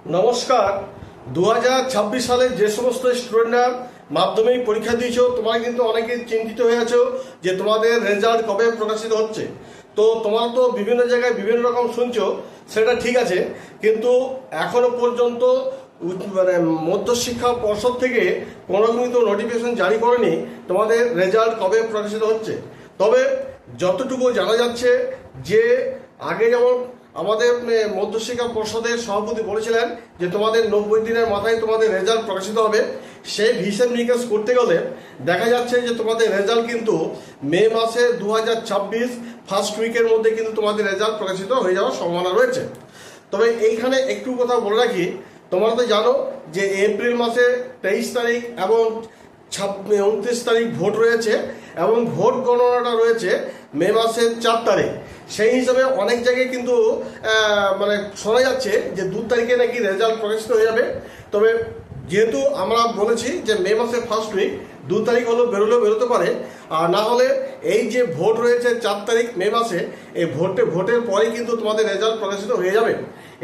নমস্কার। 2026 সালে যে সমস্ত স্টুডেন্টরা মাধ্যমিক পরীক্ষা দিয়েছো, তোমরা কিন্তু অনেকে চিন্তিত হয়ে আছো যে তোমাদের রেজাল্ট কবে প্রকাশিত হচ্ছে। তো তোমরা তো বিভিন্ন জায়গায় বিভিন্ন রকম শুনছো, সেটা ঠিক আছে, কিন্তু এখনো পর্যন্ত মধ্যশিক্ষা পর্ষদ থেকে কোনো কিন্তু নোটিফিকেশন জারি করেনি তোমাদের রেজাল্ট কবে প্রকাশিত হচ্ছে। তবে যতটুকু জানা যাচ্ছে যে আগে যেমন আমাদের মধ্যশিক্ষা পর্ষদের সভাপতি বলেছিলেন যে তোমাদের 90 দিনের মাথায় তোমাদের রেজাল্ট প্রকাশিত হবে, সেই হিসেব নিকেশ করতে গেলে দেখা যাচ্ছে যে তোমাদের রেজাল্ট কিন্তু মে মাসে 2026 ফার্স্ট উইকের মধ্যে কিন্তু তোমাদের রেজাল্ট প্রকাশিত হয়ে যাওয়ার সম্ভাবনা রয়েছে। তবে এইখানে একটু কথা বলে রাখি, তোমরা তো জানো যে এপ্রিল মাসে 23 তারিখ এবং 29 তারিখ ভোট রয়েছে এবং ভোট গণনাটা রয়েছে মে মাসের 4 তারিখ। সেই হিসাবে অনেক জায়গায় কিন্তু শোনা যাচ্ছে যে 2 তারিখে নাকি রেজাল্ট প্রকাশিত হয়ে যাবে। তবে যেহেতু আমরা বলেছি যে মে মাসের ফার্স্ট উইক, 2 তারিখ হলেও বেরোতে পারে, আর না হলে এই যে ভোট রয়েছে 4 তারিখ মে মাসে, এই ভোটের পরেই কিন্তু তোমাদের রেজাল্ট প্রকাশিত হয়ে যাবে।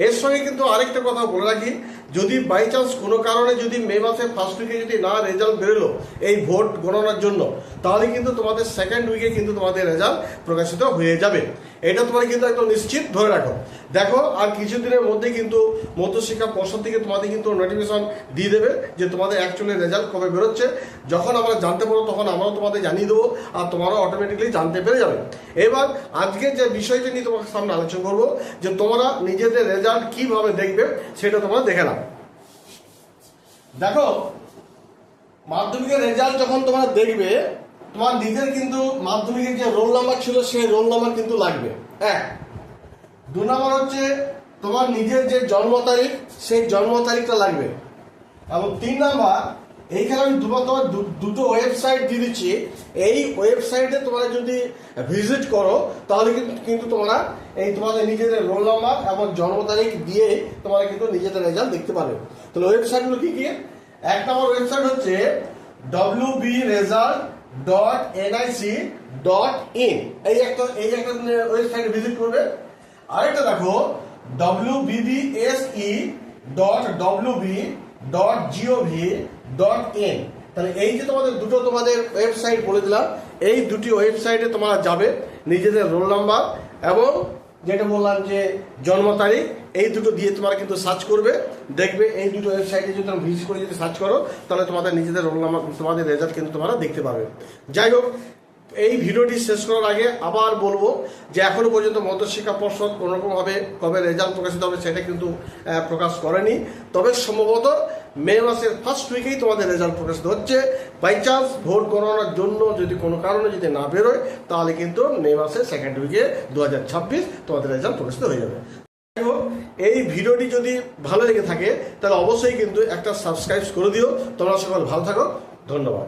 এর সঙ্গে কিন্তু আরেকটা কথা বলে রাখি, যদি বাই চান্স কোনো কারণে যদি মে মাসের ফার্স্ট উইকে যদি না রেজাল্ট বেরোলো এই ভোট গণনার জন্য, তাহলে কিন্তু তোমাদের সেকেন্ড উইকে কিন্তু তোমাদের রেজাল্ট প্রকাশিত হয়ে যাবে। এটা তোমরা কিন্তু একদম নিশ্চিত ধরে রাখো। দেখো, আর কিছুদিনের মধ্যে কিন্তু মধ্যশিক্ষা পর্ষদ থেকে তোমাদের কিন্তু নোটিফিকেশন দিয়ে দেবে যে তোমাদের অ্যাকচুয়ালি রেজাল্ট কবে বেরোচ্ছে। যখন আমরা জানতে পারবো তখন আমরাও তোমাদের জানিয়ে দেবো, আর তোমরাও অটোমেটিকলি জানতে পেরে যাবে। এবার আজকে যে বিষয়টি নিয়ে তোমার সামনে আলোচনা করবো, যে তোমরা নিজেদের রেজাল্ট কিভাবে দেখবে সেটা তোমরা দেখে নাও। দেখো, মাধ্যমিকের রেজাল্ট যখন তোমরা দেখবে, তোমার নিজের কিন্তু মাধ্যমিকের যে রোল নাম্বার ছিল সেই রোল নাম্বার কিন্তু লাগবে। 2 নম্বর হচ্ছে তোমার নিজের যে জন্ম তারিখ, সেই জন্ম তারিখটা লাগবে। এবং 3 নম্বর, এইখানে আমি তোমার দুটো ওয়েবসাইট দিয়ে দিচ্ছি। এই ওয়েবসাইটে তোমরা যদি ভিজিট করো তাহলে কিন্তু তোমরা এই তোমাদের নিজেদের রোল নাম্বার এবং জন্ম তারিখ দিয়ে তোমরা কিন্তু নিজেদের রেজাল্ট দেখতে পারবে। তাহলে ওয়েবসাইটগুলো কি কি? 1 নম্বর ওয়েবসাইট হচ্ছে wbresult.nic.in। এই একটা ওয়েবসাইটে ভিজিট করবে। আরেকটা দেখো wbbse.wb.gov.in। তাহলে এই যে তোমাদের ওয়েবসাইট বলে দিলাম, এই দুটি ওয়েবসাইটে তোমরা যাবে, নিজেদের রোল নাম্বার এবং যেটা বললাম যে জন্ম তারিখ, এই দুটো দিয়ে তোমরা কিন্তু সার্চ করবে। দেখবে এই দুটো ওয়েবসাইটে যদি তোমরা ভিজিট করে যদি সার্চ করো, তাহলে তোমাদের নিজেদের রোল নাম্বার, তোমাদের রেজাল্ট কিন্তু তোমরা দেখতে পাবে। যাই হোক, এই ভিডিওটি শেষ করার আগে আবার বলবো যে এখনো পর্যন্ত মধ্যশিক্ষা পর্ষদ কোনোরকমভাবে কবে রেজাল্ট প্রকাশিত হবে সেটা কিন্তু প্রকাশ করেনি। তবে সম্ভবত মে মাসের ফার্স্ট উইকেই তোমাদের রেজাল্ট প্রকাশিত হচ্ছে। বাই চান্স ভোট গণনার জন্য যদি কোনো কারণে যদি না বেরোয়, তাহলে কিন্তু মে মাসের সেকেন্ড উইকে 2026 তোমাদের রেজাল্ট প্রকাশিত হয়ে যাবে। এই ভিডিওটি যদি ভালো লেগে থাকে তাহলে অবশ্যই কিন্তু একটা সাবস্ক্রাইব করে দিও। তোমরা সকল ভালো থাকো, ধন্যবাদ।